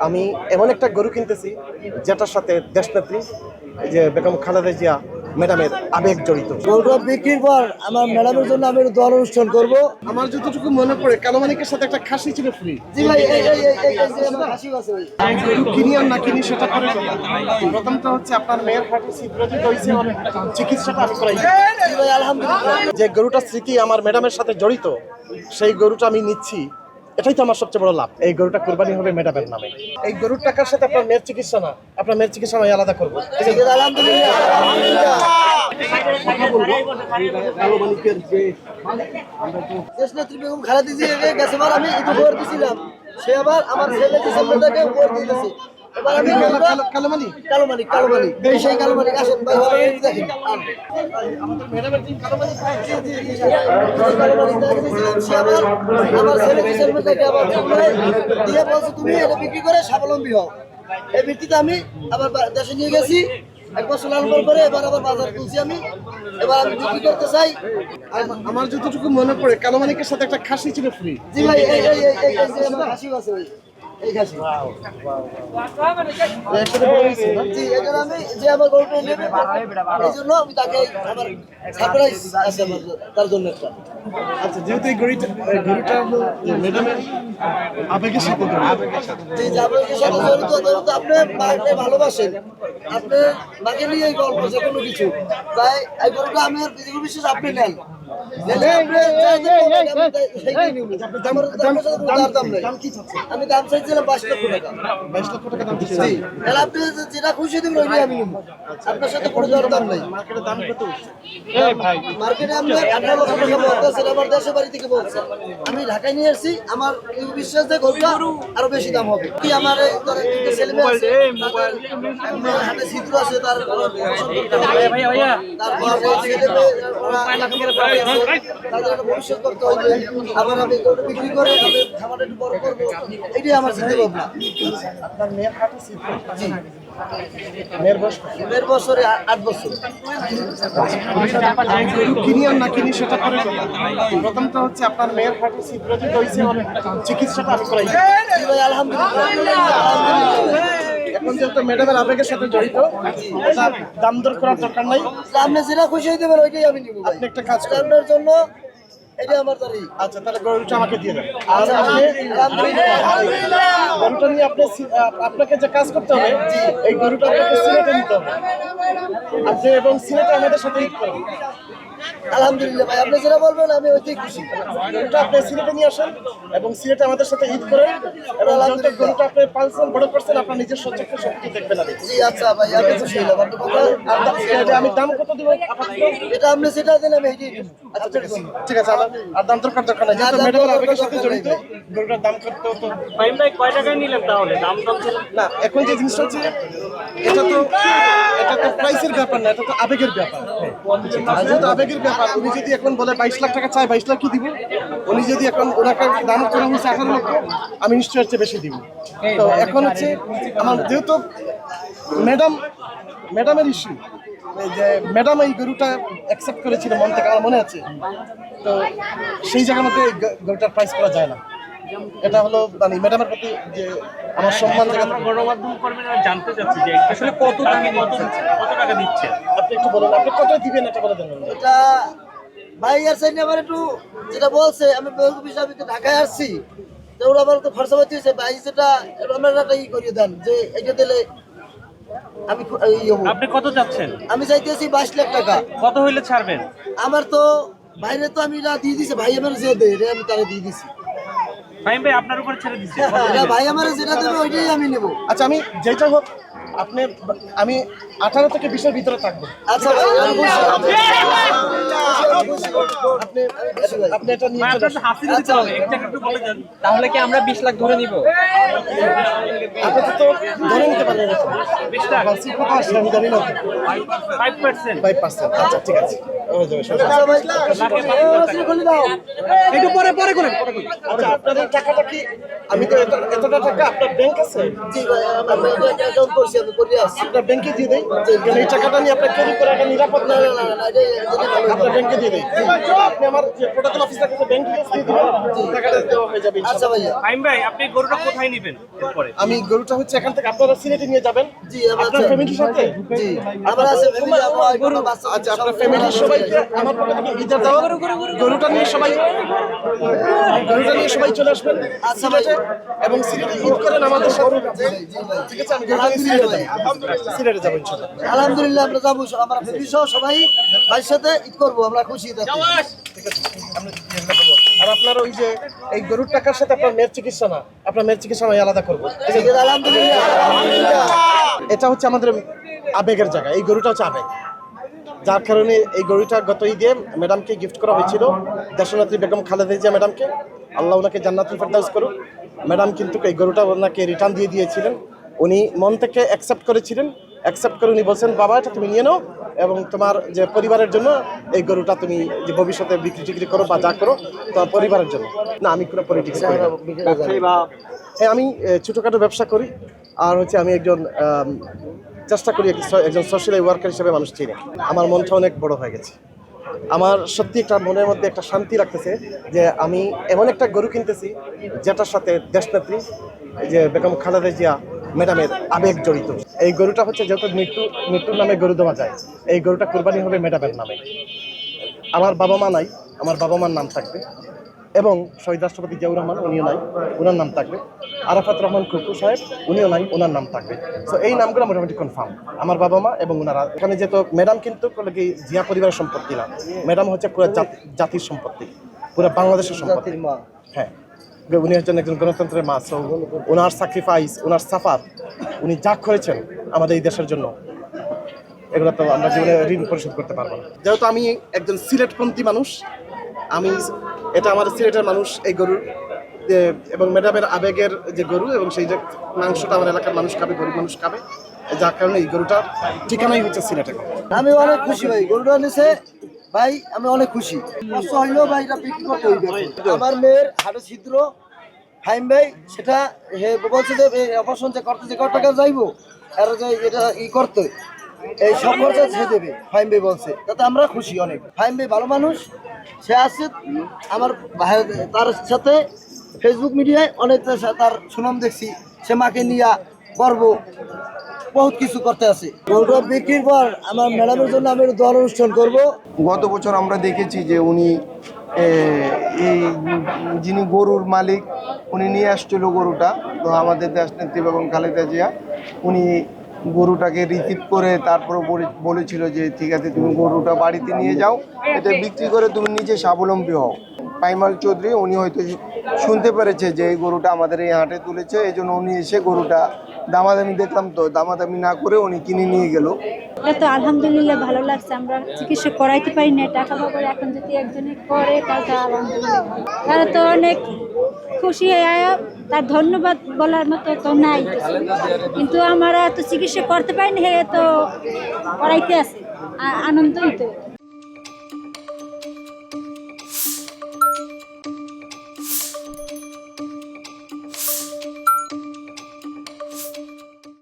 আমি এমন একটা গরু কিনতেছি যেটার সাথে দেশনেত্রী এই যে বেগম খালেদা জিয়া ম্যাডামের আবেগ জড়িত। গরুটা বিক্রির পর আমার ম্যাডামের জন্য আমি দোয়া অনুষ্ঠান করব। আমার যতটুকু মনে পড়ে কালোমানিকের সাথে একটা খাসি ছিল ফ্রি। জি ভাই, এই আমার হাসি আছে ভাই। গরু কিনি আর না কিনি সেটা পরে কথা। প্রথমটা হচ্ছে আপনার মেয়ের হার্টের ছিদ্র যে হয়েছে ওর চিকিৎসাটা আমি করাই। জি ভাই, আলহামদুলিল্লাহ। যে গরুটার স্মৃতি আমার ম্যাডামের সাথে জড়িত সেই গরুটা আমি নিচ্ছি, এটাই তো আমার সবচেয়ে বড় লাভ। এই গরুটা কোরবানি হবে ম্যাডামের নামে। এই গরুর টাকার সাথে আপনার মেয়ের চিকিৎসা না, আপনার মেয়ের চিকিৎসা আমি আলাদা করবো। ঠিক আছে, আলহামদুলিল্লাহ, আলহামদুলিল্লাহ। দেশনেত্রী বেগম খালেদা জিয়াকে গেছেবার আমি ঈদ উপহার দিয়েছিলাম, সে আবার আমার ছেলে ডিসেম্বরটাকে উপহার দিয়ে দিয়েছে। এবার আমি কালোমানি কালোমানিক এই সেই কালোমানিক আসেন ভাই, ভালো করে দেখেন। আমাদের ম্যাডামের টিম কালোমানি সে আবার আমার ছেলে ডিসেম্বরটাকে আবার দিয়ে বলছে তুমি এটা বিক্রি করে স্বাবলম্বী হও। এই ভিত্তিতে আমি আবার দেশে নিয়ে গেছি, এক বছর লালন করে এবার আবার বাজার তুলছি আমি, এবার আমি বিক্রি করতে চাই। আমার যতটুকু মনে পড়ে কালোমানিকের সাথে একটা খাসি ছিল ফ্রি। জি ভাই, এই আমার হাসি আছে ভাই, এই খাসি। জি, এটা আমি যে আমার গরুটা নেবে এই জন্য আমি তাকে আমার সারপ্রাইজ আছে আমার তার জন্য একটা। আচ্ছা, যেহেতু এই গরুটা ম্যাডামের আবেগের সাথে জি, যাবে সাথে জড়িত, যেহেতু আপনি মাকে ভালোবাসেন, আপনি মাকে নিয়ে এই গল্প যে কোনো কিছু, তাই এই গল্পটা আমি আর পৃথিবী বিশ্বাস আপনি নেন। আমি দাম চাইছিলাম 22 লক্ষ টাকা। 22 লক্ষ টাকা দাম দিচ্ছে। জি, তাহলে আপনি যেটা খুশি দিবেন ওইটাই আমি নেব, আপনার সাথে কোনো দরদাম নাই। মার্কেটের দাম কত উঠছে? মার্কেটে আমরা 18 লক্ষ টাকা বলতে, সেটা আমার দেশের বাড়ি থেকে বলছে। আমি ঢাকায় নিয়ে আসছি, আমার এই বিশ্বাস যে গরুটা আরো বেশি দাম হবে। কি আমার এই ধরেন দুটো ছেলে মেয়ে আছে, তাদের হাতে ছিদ্র আছে, তার তাদের একটা ভবিষ্যৎ করতে হবে। আবার আমি গরুটা বিক্রি করে খামারটা একটু বড় করবো, এটাই আমার চিন্তা ভাবনা। আপনার মেয়ের হাতে ছিদ্র? জি। মেয়ের বয়স কত? দেড় বছরে 8 বছর। কিনি আর না কিনি সেটা পরে কথা। প্রথমটা হচ্ছে আপনার মেয়ের হার্টের ছিদ্র যে হয়েছে ওর চিকিৎসাটা আমি করাই। জি ভাই, আলহামদুলিল্লাহ। এখন যেহেতু ম্যাডামের আবেগের সাথে জড়িত, এটা দাম দর করার দরকার নাই। আপনি যেটা খুশি হয়ে দেবেন ওইটাই আমি নিব। আপনি একটা কাজ করেন। আপনার জন্য এটা আমার তারি। আচ্ছা, তাহলে গরুটা আমাকে দিয়ে দেন। আর আপনি গরুটা নিয়ে আপনাকে যে কাজ করতে হবে, এই গরুটা আপনাকে সিলেটে নিতে হবে। আপনি এবং সিলেটে আমাদের সাথে ঈদ করবেন। আলহামদুলিল্লাহ ভাই, আপনি যেটা বলবেন আমি ওইটাই খুশি। গরুটা আপনি সিলেটে নিয়ে আসেন এবং সিলেটে আমাদের সাথে ঈদ করেন, এবং যত গরুটা আপনি পালছেন বড় করছেন আপনার নিজের সচক্ষে সবকিছু দেখবেন। জি আচ্ছা ভাই, আমি খুশি হলাম। আপনি কথা আমি দাম কত দিব আপাতত? এটা আপনি সেটা দিন আমি এইটাই নিব। আচ্ছা, ঠিক আছে, আমার আর দাম দরকার নাই। যেহেতু ম্যাডামের আবেগের সাথে জড়িত, গরুটার দাম করতে হতো। ভাই কয় টাকায় নিলেন তাহলে? দাম ছিল না, এখন যে জিনিসটা হচ্ছে এটা তো প্রাইসের ব্যাপার না, এটা তো আবেগের ব্যাপার। আর যেহেতু আবেগের ব্যাপার, উনি যদি এখন বলে 22 লাখ টাকা চাই, 22 লাখ কি দিব? উনি যদি এখন ওনাকে দাম করা হয়েছে 18 লক্ষ, আমি নিশ্চয়ই হচ্ছে বেশি দিব। তো এখন হচ্ছে আমার যেহেতু ম্যাডামের ইস্যু, যে ম্যাডাম এই গরুটা অ্যাকসেপ্ট করেছিল মন থেকে, আমার মনে আছে। তো সেই জায়গার মধ্যে গরুটার প্রাইস করা যায় না। এটা হলো মানে ম্যাডামের প্রতি যে আমার সম্মান। গণমাধ্যম কর্মীরা জানতে চাচ্ছি যে আসলে কত টাকা দিচ্ছে? আপনি একটু বলুন, আপনি কত দিবেন এটা বলে দেন। এটা ভাই আর সাইনে আমার একটু যেটা বলছে, আমি বেগম হিসাবে ঢাকায় আসছি, তো ওরা আমার তো খরচা পাতি হয়েছে ভাই, সেটা আমরা একটা ই করিয়ে দেন যে এটা দিলে আমি আপনি কত চাচ্ছেন? আমি চাইতেছি 22 লাখ টাকা। কত হইলে ছাড়বেন? আমার তো বাইরে তো আমি দিয়ে দিছি, ভাই আমার যে দেয় আমি তারা দিয়ে দিছি। ভাই আপনার উপরে ছেড়ে দিচ্ছি। ভাই আমার যেটা দেবে ওইটাই আমি নেব। আচ্ছা, আমি যেটা হোক আমি 18 থেকে 20-এর ভিতরে থাকবো। আচ্ছা ভাই, আপনি এটা নিয়ে চলে আসুন। তাহলে কি আমরা 20 লাখ ধরে নিব? আপনি তো ধরে নিতে পারেন। 20 লাখ আমি জানি না। 5%। 5%। আচ্ছা, ঠিক আছে। হয়ে যাবে সমস্যা আচ্ছা ভাই, রসিদ খুলে দাও। একটু পরে পরে করেন আচ্ছা আপনার এই টাকাটা কি আমি তো এতটা টাকা আপনার ব্যাংক আছে জি ভাই, আমি এটা অ্যাকাউন্ট করছি, আমি করে আসছি। আপনার ব্যাংকে দিয়ে দেই কারণ এই টাকাটা নিয়ে আপনার ক্যারি করা এটা নিরাপদ না না, এটা ভালো। আপনার ব্যাংকে দিয়ে দেই আপনি আমার যে প্রোটোকল অফিসার কাছে ব্যাংক ডিটেইলস দিয়ে দিবেন টাকাটা দেওয়া হয়ে যাবে আচ্ছা ইনশাআল্লাহ। ভাইয়া, ফাহিম ভাই আপনি গরুটা কোথায় নেবেন এরপরে? আমি গরুটা হচ্ছে এখান থেকে আপনারা সিলেটে নিয়ে যাবেন জি, আমার আপনার আছে। ফ্যামিলির সাথে জি, আমার আছে ফ্যামিলি, আমার গরু বাচ্চা। আচ্ছা আপনার ফ্যামিলির সবাইকে আমার পক্ষ থেকে ইজার দেওয়া গরুটা নিয়ে সবাই চলে আসবেন আচ্ছা ভাই। সিলেটে এবং সিলেটে ঈদ করেন আমাদের সাথে জি ভাই। ঠিক আছে আমি গরুটা নিয়ে সিলেটে যাবো ইনশাআল্লাহ। আলহামদুলিল্লাহ, আমরা যাবো, আমরা ফ্যামিলি সহ সবাই ভাইয়ের সাথে ঈদ করবো, আমরা খুশি থাকি। আর আপনার ওই যে এই গরুর টাকার সাথে আপনার মেয়ের চিকিৎসা না আপনার মেয়ের চিকিৎসা আমি আলাদা করবো ঠিক আছে? আলহামদুলিল্লাহ, আলহামদুলিল্লাহ। এটা হচ্ছে আমাদের আবেগের জায়গা এই গরুটা হচ্ছে আবেগ যার কারণে এই গরুটা গত ঈদে ম্যাডামকে গিফট করা হয়েছিল দেশনেত্রী বেগম খালেদা জিয়া ম্যাডামকে আল্লাহ ওনাকে জান্নাতুল ফেরদাউস করুক ম্যাডাম কিন্তু এই গরুটা ওনাকে রিটার্ন দিয়ে দিয়েছিলেন উনি মন থেকে অ্যাকসেপ্ট করেছিলেন অ্যাকসেপ্ট করে উনি বলছেন বাবা এটা তুমি নিয়ে নাও এবং তোমার যে পরিবারের জন্য এই গরুটা তুমি যে ভবিষ্যতে বিক্রি টিক্রি করো বা যা করো তোমার পরিবারের জন্য না আমি কোনো পলিটিক্স করি না হ্যাঁ আমি ছোটোখাটো ব্যবসা করি আর হচ্ছে আমি একজন চেষ্টা করি একজন সোশ্যাল ওয়ার্কার হিসেবে মানুষ চিনি আমার মনটা অনেক বড় হয়ে গেছে আমার সত্যি একটা মনের মধ্যে একটা শান্তি রাখতেছে যে আমি এমন একটা গরু কিনতেছি যেটার সাথে দেশনেত্রী যে বেগম খালেদা জিয়া ম্যাডামের আবেগ জড়িত এই গরুটা হচ্ছে যেহেতু মৃত্যুর নামে গরু দেওয়া যায় এই গরুটা কোরবানি হবে ম্যাডামের নামে আমার বাবা মা নাই আমার বাবা মার নাম থাকবে এবং শহীদ রাষ্ট্রপতি জিয়াউর রহমান উনিও নাই ওনার নাম থাকবে আরাফাত রহমান খুকু সাহেব উনিও নাই ওনার নাম থাকবে সো এই নামগুলো মোটামুটি কনফার্ম আমার বাবা মা এবং ওনারা এখানে যেহেতু ম্যাডাম কিন্তু কোনো কি জিয়া পরিবারের সম্পত্তি না ম্যাডাম হচ্ছে পুরো জাতির সম্পত্তি পুরো বাংলাদেশের সম্পত্তি জাতির মা। হ্যাঁ উনি হচ্ছেন একজন গণতন্ত্রের মা সো ওনার স্যাক্রিফাইস ওনার সাফার উনি যা করেছেন আমাদের এই দেশের জন্য এগুলো তো আমরা জীবনে ঋণ পরিশোধ করতে পারবো না যেহেতু আমি একজন সিলেটপন্থী মানুষ আমি এটা আমার সিলেটের মানুষ এই গরুর এবং ম্যাডামের আবেগের যে গরু এবং সেই যে মাংসটা আমার এলাকার মানুষ খাবে গরিব মানুষ খাবে যার কারণে এই গরুটার ঠিকানাই হচ্ছে সিলেটে আমি অনেক খুশি ভাই, গরুটা নিছে ভাই, আমি অনেক খুশি। কষ্ট হইলেও ভাই এটা বিক্রি করতে হইবে। আমার মেয়ের হাড়ে ছিদ্র, ফাহিম ভাই সেটা বলছে যে অপারেশন যে করতে যে কত টাকা যাইবো আর যে এটা করতে এই সব খরচা সে দেবে, ফাহিম ভাই বলছে, তাতে আমরা খুশি অনেক। ফাহিম ভাই ভালো মানুষ, সে আছে আমার তার সাথে ফেসবুক মিডিয়ায় অনেক তার সুনাম দেখছি, সে মাকে নিয়ে গর্ব বহুত কিছু করতে আছে। গরুটা বিক্রির পর আমার ম্যাডামের জন্য আমি দল অনুষ্ঠান করবো। গত বছর আমরা দেখেছি যে উনি এই যিনি গরুর মালিক উনি নিয়ে আসছিল গরুটা, তো আমাদের দেশনেত্রী বেগম খালেদা জিয়া উনি গরুটাকে রিসিভ করে তারপরে বলেছিল যে ঠিক আছে তুমি গরুটা বাড়িতে নিয়ে যাও, এটা বিক্রি করে তুমি নিজে স্বাবলম্বী হও। পাইমাল চৌধুরী উনি হয়তো শুনতে পেরেছে যে এই গরুটা আমাদের এই হাটে তুলেছে, এই জন্য উনি এসে গরুটা দামাদামি দেখলাম তো দামাদামি না করে উনি কিনে নিয়ে গেল। এটা তো আলহামদুলিল্লাহ ভালো লাগছে, আমরা চিকিৎসা করাইতে পারি না টাকা পয়সা, এখন যদি একজনে করে তাহলে আলহামদুলিল্লাহ তারা তো অনেক খুশি হয়ে তার ধন্যবাদ বলার মতো তো নাই কিছু। কিন্তু আমরা তো চিকিৎসা করতে পারি না, হে তো করাইতে আছে আনন্দই তো।